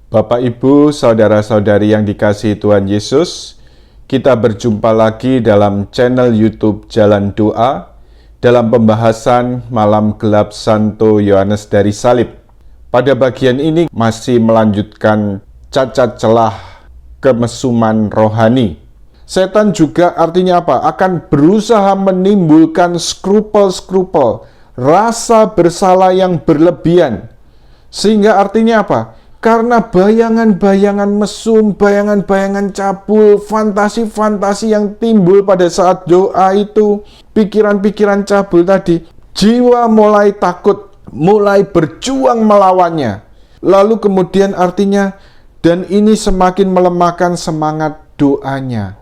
Bapak, Ibu, saudara-saudari yang dikasihi Tuhan Yesus, kita berjumpa lagi dalam channel YouTube Jalan Doa dalam pembahasan Malam Gelap Santo Yohanes dari Salib. Pada bagian ini masih melanjutkan cacat celah kemesuman rohani. Setan juga artinya apa? Akan berusaha menimbulkan skrupel-skrupel, rasa bersalah yang berlebihan. Sehingga artinya apa? Karena bayangan-bayangan mesum, bayangan-bayangan cabul, fantasi-fantasi yang timbul pada saat doa itu, pikiran-pikiran cabul tadi, jiwa mulai takut, mulai berjuang melawannya. Lalu kemudian artinya, dan ini semakin melemahkan semangat doanya.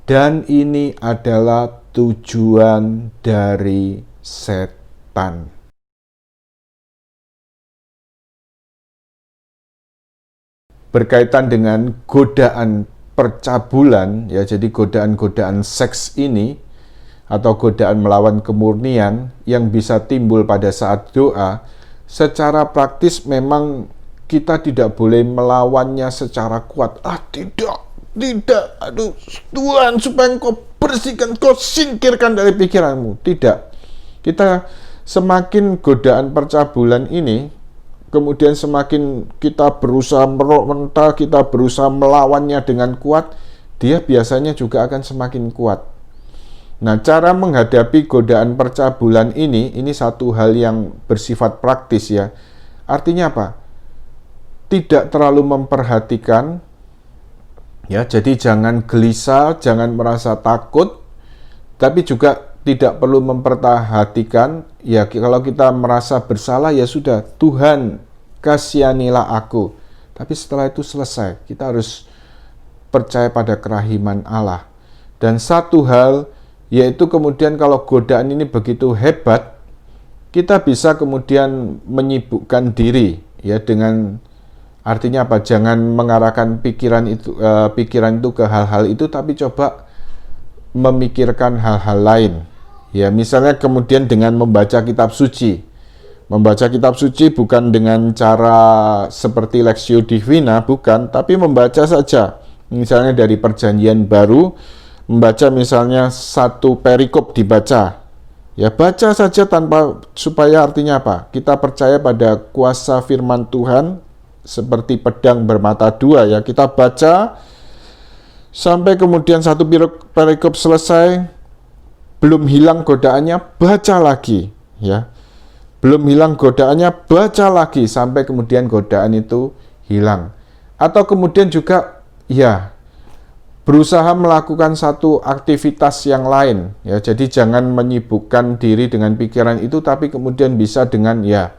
Dan ini adalah tujuan dari setan. Berkaitan dengan godaan percabulan, ya, jadi godaan-godaan seks ini atau godaan melawan kemurnian yang bisa timbul pada saat doa, secara praktis memang kita tidak boleh melawannya secara kuat. Tidak, aduh Tuhan, supaya engkau bersihkan, engkau singkirkan dari pikiranmu. Tidak, kita semakin godaan percabulan ini, kemudian semakin kita berusaha mental, kita berusaha melawannya dengan kuat, dia biasanya juga akan semakin kuat. Nah, cara menghadapi godaan percabulan ini satu hal yang bersifat praktis, ya. Artinya apa? Tidak terlalu memperhatikan, ya. Jadi jangan gelisah, jangan merasa takut, tapi juga tidak perlu memperhatikan, ya, kalau kita merasa bersalah, ya sudah, Tuhan kasihanilah aku. Tapi setelah itu selesai, kita harus percaya pada kerahiman Allah. Dan satu hal, yaitu kemudian kalau godaan ini begitu hebat, kita bisa kemudian menyibukkan diri, ya, dengan artinya apa? Jangan mengarahkan pikiran itu ke hal-hal itu, tapi coba memikirkan hal-hal lain. Ya, misalnya kemudian dengan membaca kitab suci. Membaca kitab suci bukan dengan cara seperti Lectio Divina, bukan, tapi membaca saja. Misalnya dari Perjanjian Baru, membaca misalnya satu perikop dibaca. Ya, baca saja tanpa, supaya artinya apa? Kita percaya pada kuasa firman Tuhan seperti pedang bermata dua, ya. Kita baca sampai kemudian satu perikop selesai, belum hilang godaannya, baca lagi, ya. Belum hilang godaannya, baca lagi sampai kemudian godaan itu hilang. Atau kemudian juga, ya, berusaha melakukan satu aktivitas yang lain, ya. Jadi jangan menyibukkan diri dengan pikiran itu, tapi kemudian bisa dengan, ya,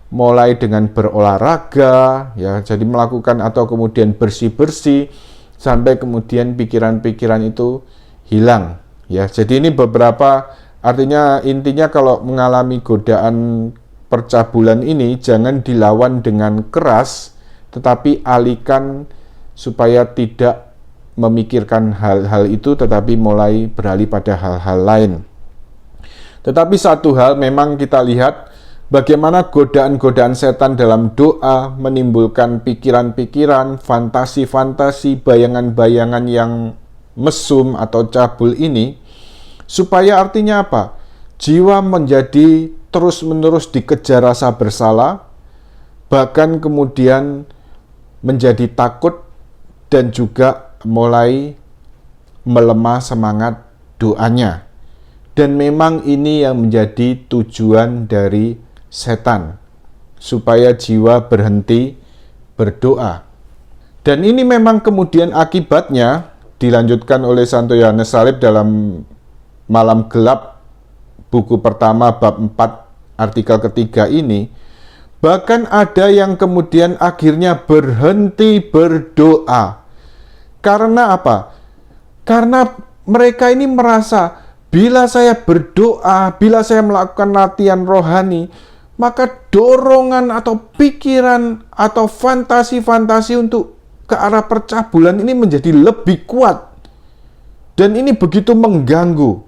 mulai dengan berolahraga, ya, jadi melakukan atau kemudian bersih-bersih sampai kemudian pikiran-pikiran itu hilang. Ya, jadi ini beberapa, artinya intinya kalau mengalami godaan percabulan ini jangan dilawan dengan keras, tetapi alihkan supaya tidak memikirkan hal-hal itu, tetapi mulai beralih pada hal-hal lain. Tetapi satu hal memang kita lihat bagaimana godaan-godaan setan dalam doa menimbulkan pikiran-pikiran, fantasi-fantasi, bayangan-bayangan yang mesum atau cabul ini, supaya artinya apa? Jiwa menjadi terus-menerus dikejar rasa bersalah, bahkan kemudian menjadi takut dan juga mulai melemah semangat doanya. Dan memang ini yang menjadi tujuan dari setan, supaya jiwa berhenti berdoa. Dan ini memang kemudian akibatnya dilanjutkan oleh Santo Yohanes Salib dalam Malam Gelap buku pertama bab 4 artikel ketiga ini. Bahkan ada yang kemudian akhirnya berhenti berdoa. Karena apa? Karena mereka ini merasa, bila saya berdoa, bila saya melakukan latihan rohani, maka dorongan atau pikiran atau fantasi-fantasi untuk ke arah percabulan ini menjadi lebih kuat. Dan ini begitu mengganggu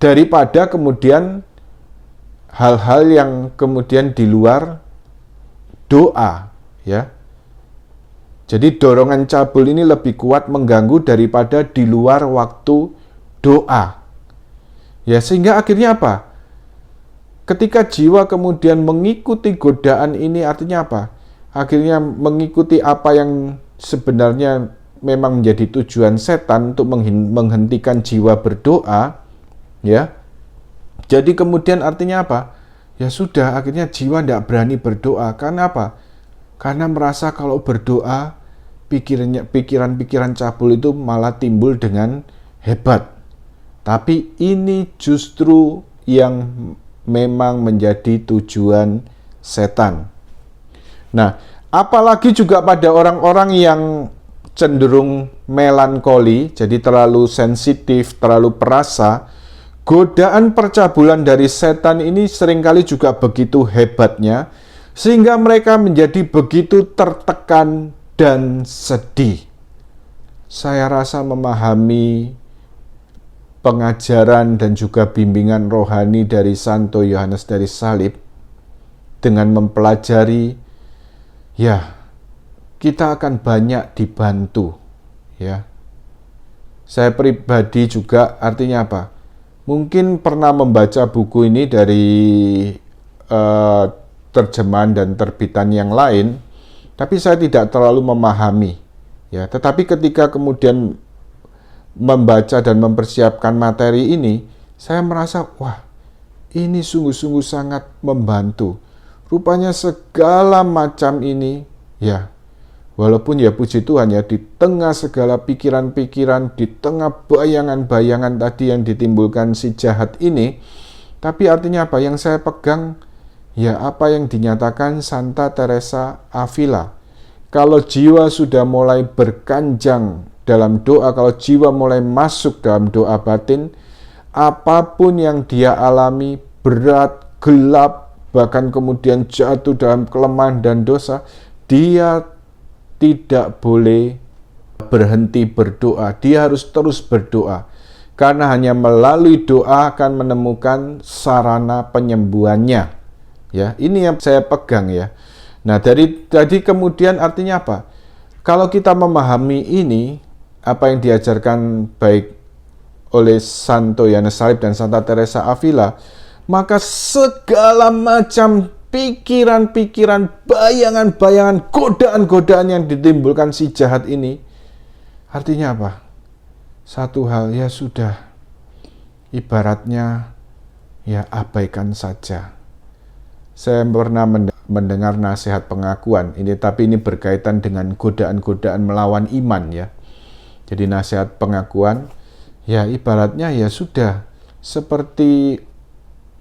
daripada kemudian hal-hal yang kemudian di luar doa, ya. Jadi dorongan cabul ini lebih kuat mengganggu daripada di luar waktu doa. Ya, sehingga akhirnya apa? Ketika jiwa kemudian mengikuti godaan ini, artinya apa? Akhirnya mengikuti apa yang sebenarnya memang menjadi tujuan setan untuk menghentikan jiwa berdoa, ya. Jadi kemudian artinya apa? Ya sudah, akhirnya jiwa tidak berani berdoa. Karena apa? Karena merasa kalau berdoa, pikiran-pikiran cabul itu malah timbul dengan hebat. Tapi ini justru yang memang menjadi tujuan setan. Nah, apalagi juga pada orang-orang yang cenderung melankoli, jadi terlalu sensitif, terlalu perasa, godaan percabulan dari setan ini seringkali juga begitu hebatnya, sehingga mereka menjadi begitu tertekan dan sedih. Saya rasa memahami pengajaran dan juga bimbingan rohani dari Santo Yohanes dari Salib dengan mempelajari, ya, kita akan banyak dibantu, ya. Saya pribadi juga artinya apa? Mungkin pernah membaca buku ini dari terjemahan dan terbitan yang lain, tapi saya tidak terlalu memahami, ya. Tetapi ketika kemudian membaca dan mempersiapkan materi ini, saya merasa, wah, ini sungguh-sungguh sangat membantu. Rupanya segala macam ini, ya, walaupun ya puji Tuhan ya, di tengah segala pikiran-pikiran, di tengah bayangan-bayangan tadi yang ditimbulkan si jahat ini, tapi artinya apa? Yang saya pegang, ya apa yang dinyatakan Santa Teresa Avila. Kalau jiwa sudah mulai berkanjang dalam doa, kalau jiwa mulai masuk dalam doa batin, apapun yang dia alami, berat, gelap, bahkan kemudian jatuh dalam kelemahan dan dosa, dia tidak boleh berhenti berdoa. Dia harus terus berdoa. Karena hanya melalui doa akan menemukan sarana penyembuhannya. Ya, ini yang saya pegang ya. Nah, dari tadi kemudian artinya apa? Kalau kita memahami ini, apa yang diajarkan baik oleh Santo Yohanes Salib dan Santa Teresa Avila, maka segala macam pikiran-pikiran, bayangan-bayangan, godaan-godaan yang ditimbulkan si jahat ini, artinya apa? Satu hal, ya sudah, ibaratnya ya abaikan saja. Saya pernah mendengar nasihat pengakuan ini, tapi ini berkaitan dengan godaan-godaan melawan iman ya. Jadi nasihat pengakuan, ya ibaratnya ya sudah, seperti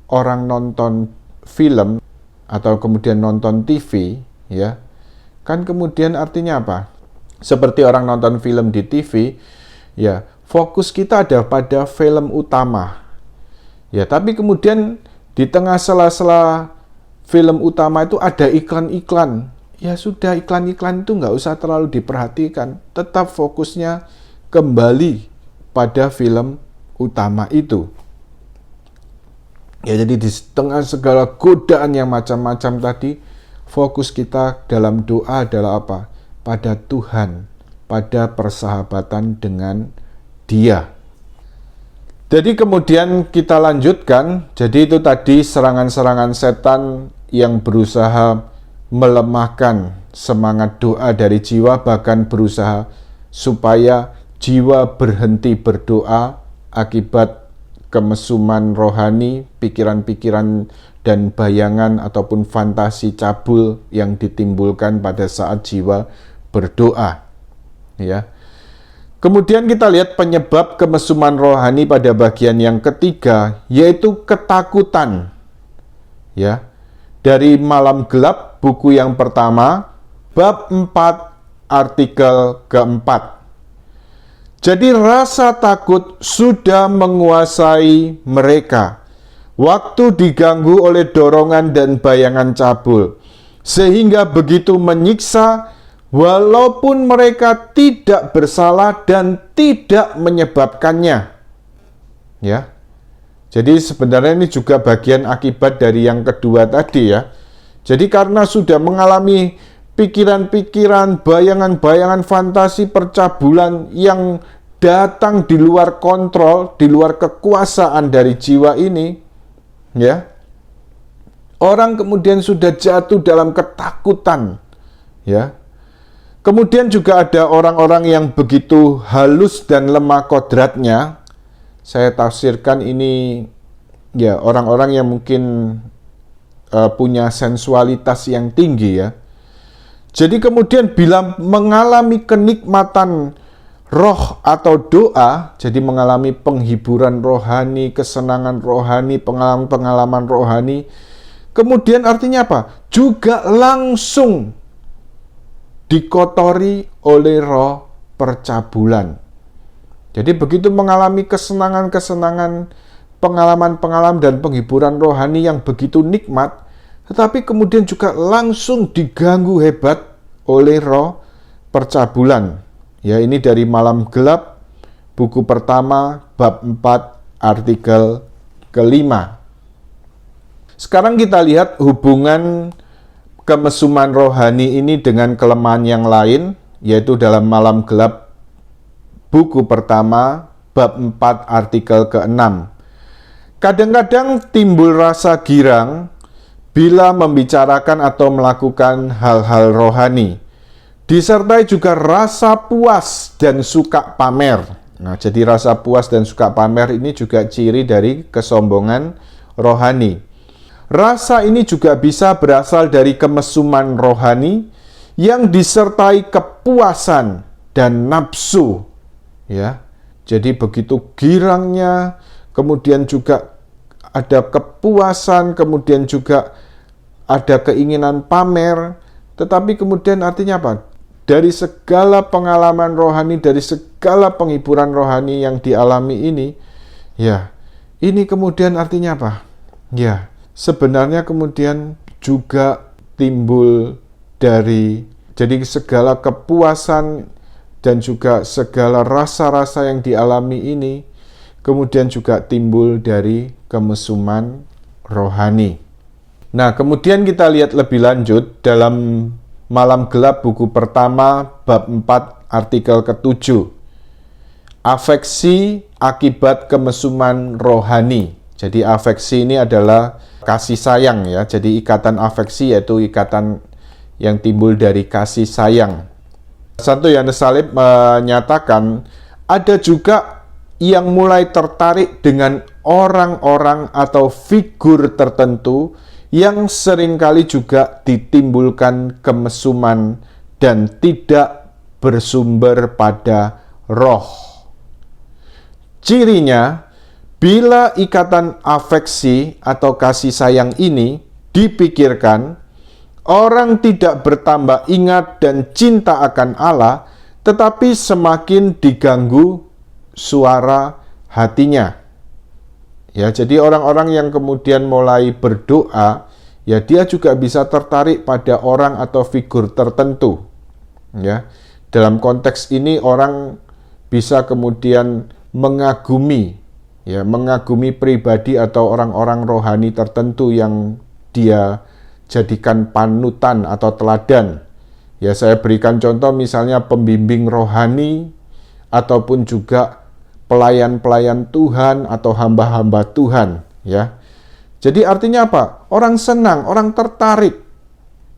orang nonton film atau kemudian nonton TV, ya. Kan kemudian artinya apa? Seperti orang nonton film di TV, ya, fokus kita ada pada film utama. Ya, tapi kemudian di tengah sela-sela film utama itu ada iklan-iklan. Ya sudah, iklan-iklan itu nggak usah terlalu diperhatikan. Tetap fokusnya kembali pada film utama itu. Ya, jadi di tengah segala godaan yang macam-macam tadi, fokus kita dalam doa adalah apa? Pada Tuhan, pada persahabatan dengan Dia. Jadi kemudian kita lanjutkan, jadi itu tadi serangan-serangan setan yang berusaha melemahkan semangat doa dari jiwa, bahkan berusaha supaya jiwa berhenti berdoa akibat kemesuman rohani, pikiran-pikiran dan bayangan ataupun fantasi cabul yang ditimbulkan pada saat jiwa berdoa. Ya. Kemudian kita lihat penyebab kemesuman rohani pada bagian yang ketiga, yaitu ketakutan. Ya. Dari Malam Gelap, buku yang pertama, bab 4, artikel keempat. Jadi rasa takut sudah menguasai mereka. Waktu diganggu oleh dorongan dan bayangan cabul, sehingga begitu menyiksa, walaupun mereka tidak bersalah dan tidak menyebabkannya. Ya. Jadi sebenarnya ini juga bagian akibat dari yang kedua tadi ya. Jadi karena sudah mengalami pikiran-pikiran, bayangan-bayangan fantasi percabulan yang datang di luar kontrol, di luar kekuasaan dari jiwa ini, ya. Orang kemudian sudah jatuh dalam ketakutan, ya. Kemudian juga ada orang-orang yang begitu halus dan lemah kodratnya. Saya tafsirkan ini, ya, orang-orang yang mungkin punya sensualitas yang tinggi, ya. Jadi kemudian bila mengalami kenikmatan roh atau doa, jadi mengalami penghiburan rohani, kesenangan rohani, pengalaman-pengalaman rohani, kemudian artinya apa? Juga langsung dikotori oleh roh percabulan. Jadi begitu mengalami kesenangan-kesenangan, pengalaman-pengalaman dan penghiburan rohani yang begitu nikmat, tetapi kemudian juga langsung diganggu hebat oleh roh percabulan. Ya, ini dari Malam Gelap, buku pertama, bab 4, artikel kelima. Sekarang kita lihat hubungan kemesuman rohani ini dengan kelemahan yang lain, yaitu dalam Malam Gelap, buku pertama, bab 4, artikel ke-6. Kadang-kadang timbul rasa girang bila membicarakan atau melakukan hal-hal rohani, disertai juga rasa puas dan suka pamer. Nah, jadi rasa puas dan suka pamer ini juga ciri dari kesombongan rohani. Rasa ini juga bisa berasal dari kemesuman rohani yang disertai kepuasan dan nafsu. Ya, jadi begitu girangnya, kemudian juga ada kepuasan, kemudian juga ada keinginan pamer, tetapi kemudian artinya apa? Dari segala pengalaman rohani, dari segala penghiburan rohani yang dialami ini, ya, ini kemudian artinya apa? Ya, sebenarnya kemudian juga timbul dari, jadi segala kepuasan dan juga segala rasa-rasa yang dialami ini, kemudian juga timbul dari kemesuman rohani. Nah, kemudian kita lihat lebih lanjut dalam Malam Gelap buku pertama bab 4 artikel ke-7. Afeksi akibat kemesuman rohani. Jadi afeksi ini adalah kasih sayang, ya. Jadi ikatan afeksi yaitu ikatan yang timbul dari kasih sayang. Santo Yohanes Salib menyatakan ada juga yang mulai tertarik dengan orang-orang atau figur tertentu yang seringkali juga ditimbulkan kemesuman dan tidak bersumber pada roh. Cirinya, bila ikatan afeksi atau kasih sayang ini dipikirkan, orang tidak bertambah ingat dan cinta akan Allah, tetapi semakin diganggu suara hatinya. Ya, jadi orang-orang yang kemudian mulai berdoa, ya dia juga bisa tertarik pada orang atau figur tertentu. Ya, dalam konteks ini orang bisa kemudian mengagumi, ya, mengagumi pribadi atau orang-orang rohani tertentu yang dia jadikan panutan atau teladan. Ya, saya berikan contoh misalnya pembimbing rohani ataupun juga pelayan-pelayan Tuhan atau hamba-hamba Tuhan, ya. Jadi artinya apa? Orang senang, orang tertarik,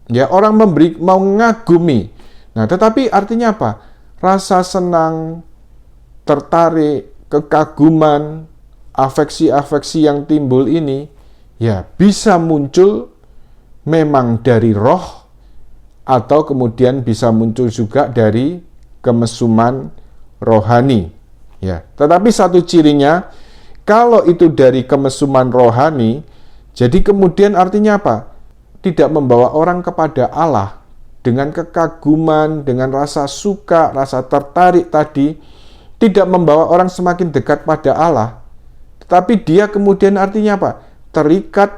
ya, orang mau mengagumi. Nah, tetapi artinya apa? Rasa senang, tertarik, kekaguman, afeksi-afeksi yang timbul ini, ya, bisa muncul memang dari roh atau kemudian bisa muncul juga dari kemesuman rohani. Ya, tetapi satu cirinya, kalau itu dari kemesuman rohani, jadi kemudian artinya apa? Tidak membawa orang kepada Allah dengan kekaguman, dengan rasa suka, rasa tertarik tadi, tidak membawa orang semakin dekat pada Allah. Tetapi dia kemudian artinya apa? Terikat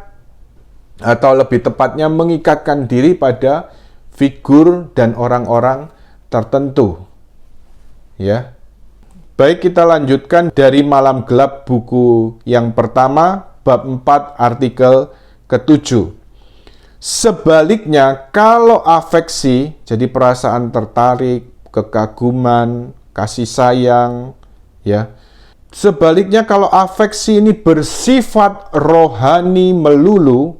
atau lebih tepatnya mengikatkan diri pada figur dan orang-orang tertentu. Ya. Baik, kita lanjutkan dari Malam Gelap buku yang pertama, bab 4, artikel ke-7. Sebaliknya, kalau afeksi, jadi perasaan tertarik, kekaguman, kasih sayang, ya. Sebaliknya, kalau afeksi ini bersifat rohani melulu,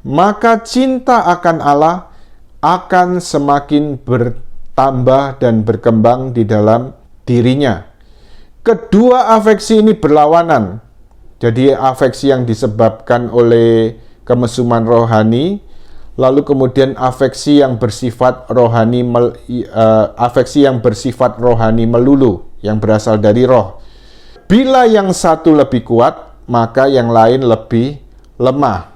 maka cinta akan Allah akan semakin bertambah dan berkembang di dalam dirinya. Kedua afeksi ini berlawanan. Jadi afeksi yang disebabkan oleh kemesuman rohani, lalu kemudian afeksi yang bersifat rohani melulu yang berasal dari roh. Bila yang satu lebih kuat, maka yang lain lebih lemah.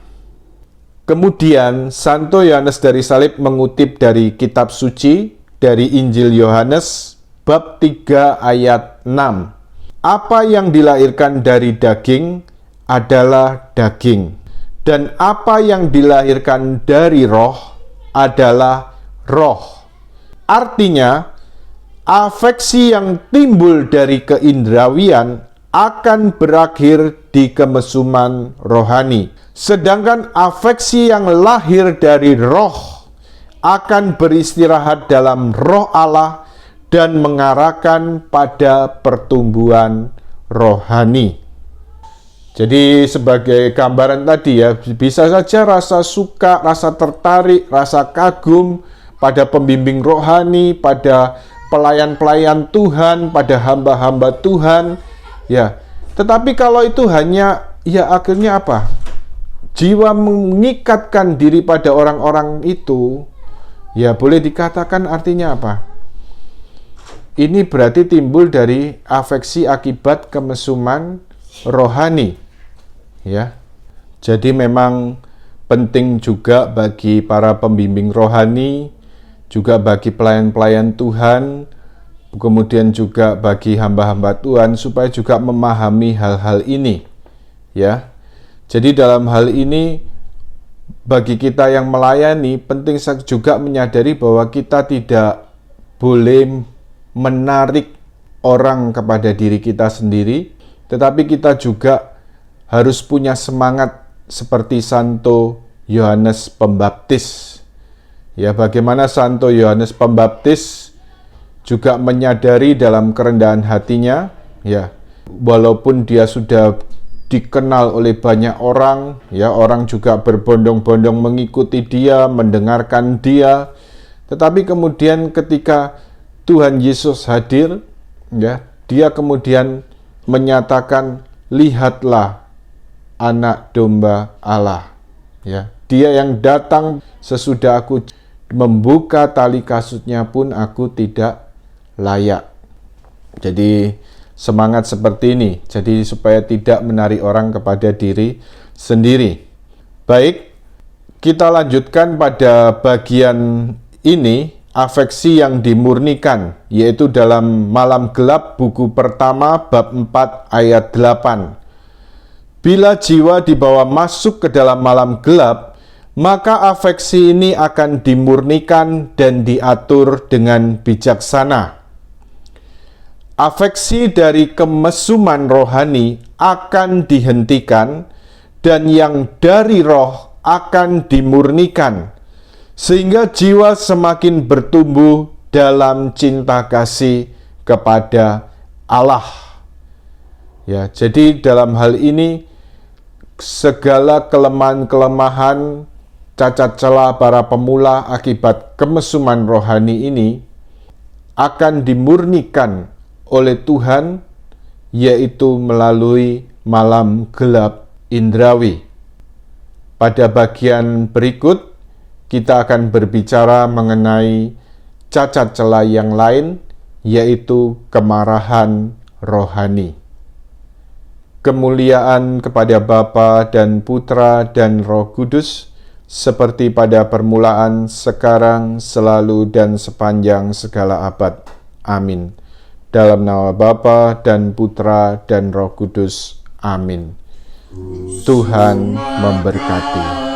Kemudian Santo Yohanes dari Salib mengutip dari kitab suci dari Injil Yohanes bab 3 ayat 6. Apa yang dilahirkan dari daging adalah daging, dan apa yang dilahirkan dari roh adalah roh. Artinya, afeksi yang timbul dari keindrawian akan berakhir di kemesuman rohani. Sedangkan afeksi yang lahir dari roh akan beristirahat dalam roh Allah dan mengarahkan pada pertumbuhan rohani. Jadi sebagai gambaran tadi ya, bisa saja rasa suka, rasa tertarik, rasa kagum pada pembimbing rohani, pada pelayan-pelayan Tuhan, pada hamba-hamba Tuhan, ya. Tetapi kalau itu hanya, ya akhirnya apa? Jiwa mengikatkan diri pada orang-orang itu, ya boleh dikatakan artinya apa? Ini berarti timbul dari afeksi akibat kemesuman rohani, ya. Jadi memang penting juga bagi para pembimbing rohani, juga bagi pelayan-pelayan Tuhan, kemudian juga bagi hamba-hamba Tuhan supaya juga memahami hal-hal ini, ya. Jadi dalam hal ini bagi kita yang melayani penting juga menyadari bahwa kita tidak boleh menarik orang kepada diri kita sendiri, tetapi kita juga harus punya semangat seperti Santo Yohanes Pembaptis. Ya, bagaimana Santo Yohanes Pembaptis juga menyadari dalam kerendahan hatinya, ya, walaupun dia sudah dikenal oleh banyak orang, ya, orang juga berbondong-bondong mengikuti dia, mendengarkan dia, tetapi kemudian ketika Tuhan Yesus hadir, ya, dia kemudian menyatakan, lihatlah anak domba Allah, ya. Dia yang datang sesudah aku membuka tali kasutnya pun aku tidak layak. Jadi semangat seperti ini, jadi supaya tidak menarik orang kepada diri sendiri. Baik, kita lanjutkan pada bagian ini, afeksi yang dimurnikan, yaitu dalam Malam Gelap buku pertama bab 4 ayat 8. Bila jiwa dibawa masuk ke dalam malam gelap, maka afeksi ini akan dimurnikan dan diatur dengan bijaksana. Afeksi dari kemesuman rohani akan dihentikan dan yang dari roh akan dimurnikan, sehingga jiwa semakin bertumbuh dalam cinta kasih kepada Allah. Ya, jadi dalam hal ini segala kelemahan-kelemahan, cacat celah para pemula akibat kemesuman rohani ini akan dimurnikan oleh Tuhan, yaitu melalui malam gelap indrawi. Pada bagian berikut kita akan berbicara mengenai cacat celah yang lain, yaitu kemarahan rohani. Kemuliaan kepada Bapa dan Putra dan Roh Kudus, seperti pada permulaan, sekarang, selalu, dan sepanjang segala abad. Amin. Dalam nama Bapa dan Putra dan Roh Kudus. Amin. Tuhan memberkati.